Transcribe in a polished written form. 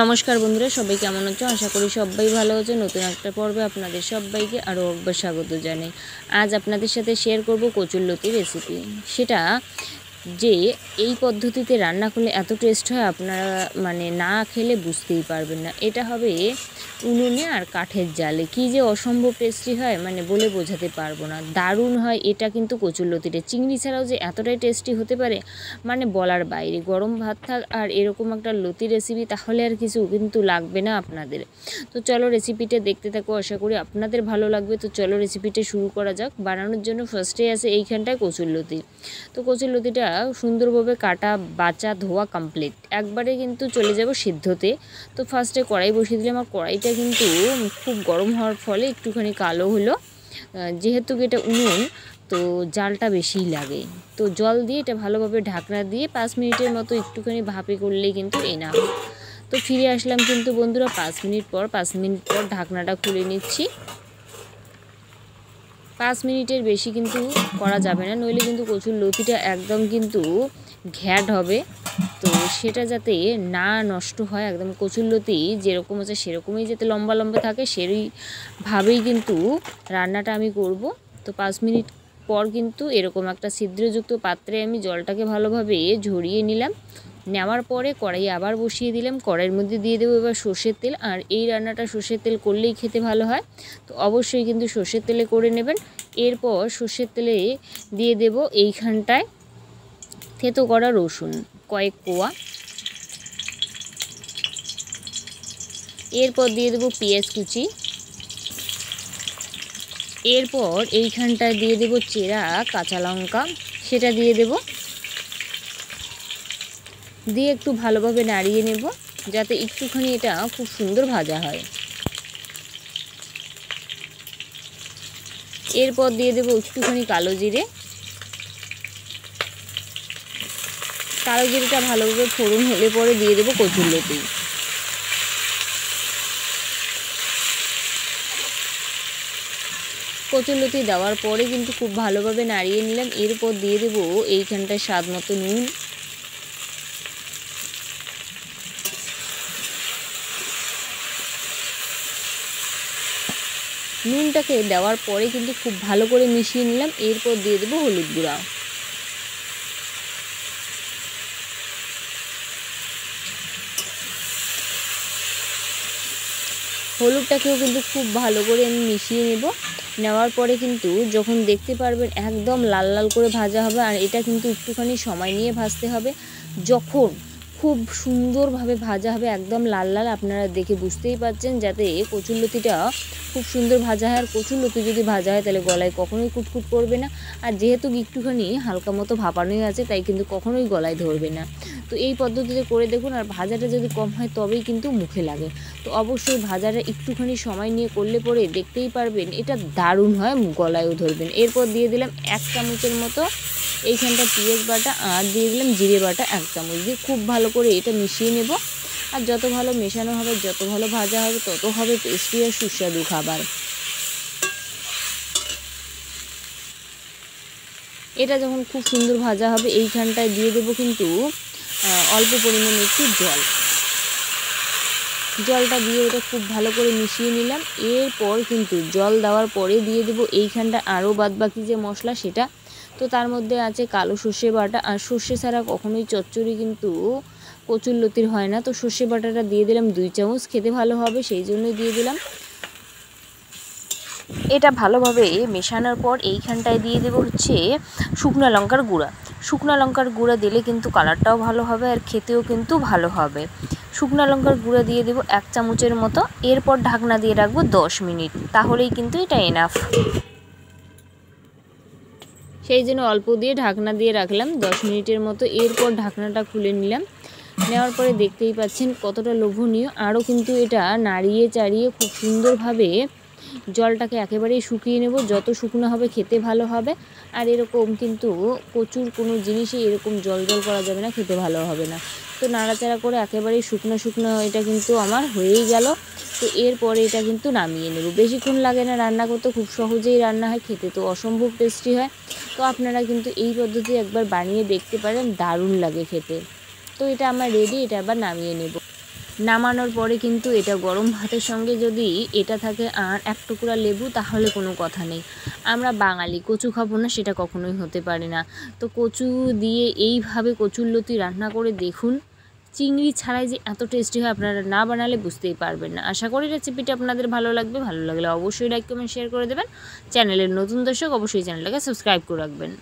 নমস্কার বন্ধুরা, সবাই কেমন আছো? আশা করি সবাই ভালো আছো। নতুন একটা পর্বে আপনাদের সবাইকে আরও একবার স্বাগত জানাই। আজ আপনাদের সাথে শেয়ার করব কচুরলতির রেসিপি। সেটা যে এই পদ্ধতিতে রান্না করলে এত টেস্ট হয়, আপনারা না খেলে বুঝতেই পারবেন না। এটা হবে উনুনে আর কাঠের জালে, কী যে অসম্ভব টেস্টি হয় বলে বোঝাতে পারবো না। দারুণ হয় এটা কিন্তু কচুরলতিটা। চিংড়ি ছাড়াও যে এতটাই টেস্টি হতে পারে বলার বাইরে। গরম ভাত থাক আর এরকম একটা লতি রেসিপি, তাহলে আর কিছু কিন্তু লাগবে না আপনাদের। তো চলো রেসিপিটা দেখতে থাকো, আশা করি আপনাদের ভালো লাগবে। তো চলো রেসিপিটা শুরু করা যাক। বানানোর জন্য ফার্স্টে আছে এইখানটায় কচুরলতি। তো কচুরলতিটা সুন্দরভাবে কাটা, বাচা, ধোয়া কমপ্লিট। একবারে কিন্তু চলে যাব সিদ্ধতে। তো ফার্স্টে কড়াই বসিয়ে দিলাম, আর কড়াইটা কিন্তু খুব গরম হওয়ার ফলে একটুখানি কালো হলো। যেহেতু এটা উনুন, তো জালটা বেশিই লাগে। তো জল দিয়ে এটা ভালোভাবে ঢাকনা দিয়ে 5 মিনিটের মতো একটুখানি ভাপে করলেই কিন্তু এনাফ। তো ফিরে আসলাম কিন্তু বন্ধুরা 5 মিনিট পর ঢাকনাটা খুলে নিচ্ছি। 5 মিনিটের বেশি কিন্তু করা যাবে না, নইলে কিন্তু কচুরলতিটা একদম কিন্তু ঘ্যাট হবে। তো সেটা যাতে না নষ্ট হয়, একদম কচুরলতি যেরকম আছে সেরকমই যাতে লম্বা লম্বা থাকে, সেইভাবেই কিন্তু রান্নাটা আমি করব। তো 5 মিনিট পর কিন্তু এরকম একটা ছিদ্রযুক্ত পাত্রে আমি জলটাকে ভালোভাবে ঝরিয়ে নিলাম। নেওয়ার পরে কড়াই আবার বসিয়ে দিলাম। কড়াইয়ের মধ্যে দিয়ে দেবো এবার সর্ষের তেল। আর এই রান্নাটা সর্ষের তেল করলেই খেতে ভালো হয়, তো অবশ্যই কিন্তু সর্ষের তেলে করে নেবেন। এরপর সর্ষের তেলে দিয়ে দেব এইখানটায় থেতো করা রসুন কয়েক কোয়া। এরপর দিয়ে দেবো পেঁয়াজ কুচি। এরপর এইখানটায় দিয়ে দেব চেরা কাঁচা লঙ্কা, সেটা দিয়ে দেব। দিয়ে একটু ভালোভাবে নাড়িয়ে নেব, যাতে একটুখানি এটা খুব সুন্দর ভাজা হয়। এরপর দিয়ে দেব একটুখানি কালো জিরে। কালো জিরেটা ভালোভাবে ফোড়ন হলে পরে দিয়ে দেব কচুরলতি। কচুরলতি দেওয়ার পরে কিন্তু খুব ভালোভাবে নাড়িয়ে নিলাম। এরপর দিয়ে দেব এইখানটায় স্বাদ মতো নুন। নুনটাকে দেওয়ার পরে কিন্তু খুব ভালো করে মিশিয়ে নিলাম। এরপর দিয়ে দেবো হলুদ গুঁড়া। হলুদটাকেও কিন্তু খুব ভালো করে আমি মিশিয়ে নেব। নেওয়ার পরে কিন্তু যখন দেখতে পারবেন একদম লাল লাল করে ভাজা হবে, আর এটা কিন্তু একটুখানি সময় নিয়ে ভাজতে হবে। যখন খুব সুন্দরভাবে ভাজা হবে, একদম লাল লাল, আপনারা দেখে বুঝতেই পারছেন, যাতে কচুরলতিটা খুব সুন্দর ভাজা হয়। আর কচুরলতি যদি ভাজা হয় তাহলে গলায় কখনোই কুটকুট করবে না। আর যেহেতু একটুখানি হালকা মতো ভাপানোই আছে, তাই কিন্তু কখনোই গলায় ধরবে না। তো এই পদ্ধতিতে করে দেখুন। আর ভাজাটা যদি কম হয় তবেই কিন্তু মুখে লাগে। তো অবশ্যই ভাজাটা একটুখানি সময় নিয়ে করলে পরে দেখতেই পারবেন এটা দারুণ হয়, গলায়ও ধরবেন। এরপর দিয়ে দিলাম 1 চামচের মতো এইখানটা পেঁয়াজ বাটা, আর দিয়ে দিলাম জিরে বাটা 1 চামচ, দিয়ে খুব ভালো করে এটা মিশিয়ে নেব। আর যত ভালো মেশানো হবে, যত ভালো ভাজা হবে, তত হবে টেস্টি আর সুস্বাদু খাবার। এটা যখন খুব সুন্দর ভাজা হবে, এইখানটায় দিয়ে দেবো কিন্তু অল্প পরিমাণে একটু জলটা দিয়ে এটা খুব ভালো করে মিশিয়ে নিলাম। এরপর কিন্তু জল দেওয়ার পরে দিয়ে দেবো এইখানটা আরও বাদবাকি যে মশলা, সেটা। তো তার মধ্যে আছে কালো সর্ষে বাটা। আর সর্ষে ছাড়া কখনোই চচ্চড়ি কিন্তু কচুরলতির হয় না। তো সর্ষে বাটাটা দিয়ে দিলাম 2 চামচ, খেতে ভালো হবে সেই জন্যই দিয়ে দিলাম। এটা ভালোভাবে মেশানোর পর এইখানটায় দিয়ে দেবো হচ্ছে শুকনো লঙ্কার গুঁড়া। শুকনো লঙ্কার গুঁড়া দিলে কিন্তু কালারটাও ভালো হবে, আর খেতেও কিন্তু ভালো হবে। শুকনো লঙ্কার গুঁড়া দিয়ে দেবো 1 চামচের মতো। এরপর ঢাকনা দিয়ে রাখবো 10 মিনিট, তাহলেই কিন্তু এটা এনাফ। সেই জন্য অল্প দিয়ে ঢাকনা দিয়ে রাখলাম 10 মিনিটের মতো। এরপর ঢাকনাটা খুলে নিলাম। নেওয়ার পরে দেখতেই পাচ্ছেন কতটা লোভনীয়। আরও কিন্তু এটা নাড়িয়ে চাড়িয়ে খুব সুন্দরভাবে জলটাকে একেবারেই শুকিয়ে নেব। যত শুকনো হবে খেতে ভালো হবে। আর এরকম কিন্তু কচুর কোনো জিনিসই এরকম জল জল করা যাবে না, খেতে ভালো হবে না। তো নাড়াচাড়া করে একেবারেই শুকনো শুকনো এটা কিন্তু আমার হয়েই গেল। তো এরপরে এটা কিন্তু নামিয়ে নেব। বেশিক্ষণ লাগে না রান্না করতে, খুব সহজেই রান্না হয়, খেতে তো অসম্ভব টেস্টি হয়। তো আপনারা কিন্তু এই পদ্ধতি একবার বানিয়ে দেখতে পারেন, দারুণ লাগে খেতে। তো এটা আমার রেডি, এটা আবার নামিয়ে নেব। নামানোর পরে কিন্তু এটা গরম ভাতের সঙ্গে যদি এটা থাকে আর এক টুকরা লেবু, তাহলে কোনো কথা নেই। আমরা বাঙালি কচু খাবো না সেটা কখনোই হতে পারে না। তো কচু দিয়ে এইভাবে কচুরলতি রান্না করে দেখুন, চিংড়ি ছাড়াই যে এত টেস্টি হয় আপনারা না বানালে বুঝতেই পারবেন না। আশা করি রেসিপিটা আপনাদের ভালো লাগবে। ভালো লাগলে অবশ্যই লাইক কমেন্ট শেয়ার করে দেবেন। চ্যানেলের নতুন দর্শক অবশ্যই চ্যানেলটাকে সাবস্ক্রাইব করে রাখবেন।